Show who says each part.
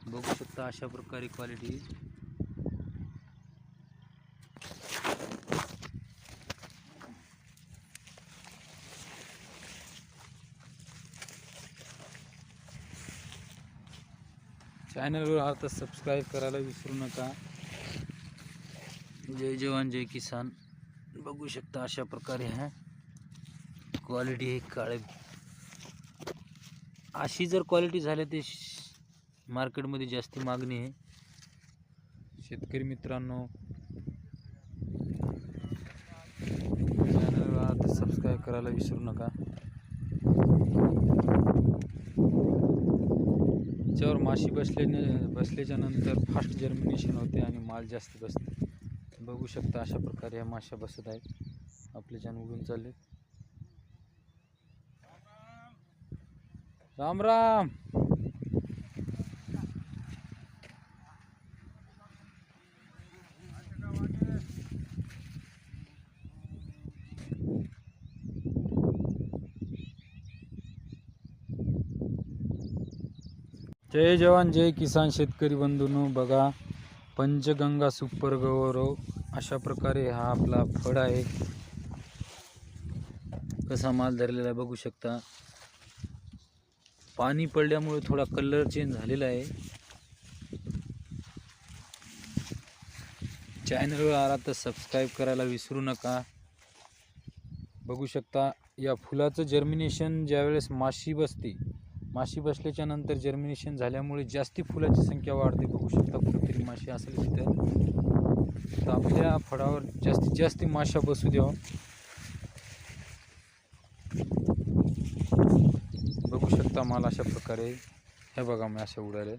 Speaker 1: बघू शकता अशा प्रकारे क्वालिटी. चॅनलवर आता सबस्क्राईब करायला विसरू नका. जय जवान जय किसान. बघू शकता अशा प्रकारे आहे क्वालिटी आहे. काळे अशी जर क्वालिटी झाली ते मार्केटमध्ये जास्त मागणी आहे. शेतकरी मित्रांनो, चॅनलला आता सबस्क्राईब करायला विसरू नका. याच्यावर माशी बसल्याच्या नंतर फास्ट जर्मिनेशन होते आणि माल जास्त बसते. बघू शकता अशा प्रकारे या माशा बसत आहेत. आपले छान उडून चालले. राम राम. जय जवान जय किसान. शेतकरी बंधूंनो, बघा पंचगंगा सुपर गौरव अशा प्रकारे हा आपला फळ आहे. कसा माल धरलेला बघू शकता. पाणी पडल्यामुळे थोडा कलर चेंज झालेला आहे. चॅनलवर आला तर सबस्क्राईब करायला विसरू नका. बघू शकता या फुलाचं जर्मिनेशन ज्यावेळेस माशी बसते, माशी बसल्याच्या नंतर जर्मिनेशन झाल्यामुळे जास्ती फुलाची संख्या वाढते. बघू शकता कुठेतरी माशी असेल तिथं. तर आपल्या फळावर जास्तीत जास्त माशा बसू द्यावं. बघू शकता माल अशा प्रकारे. हे बघा माशा उडाले.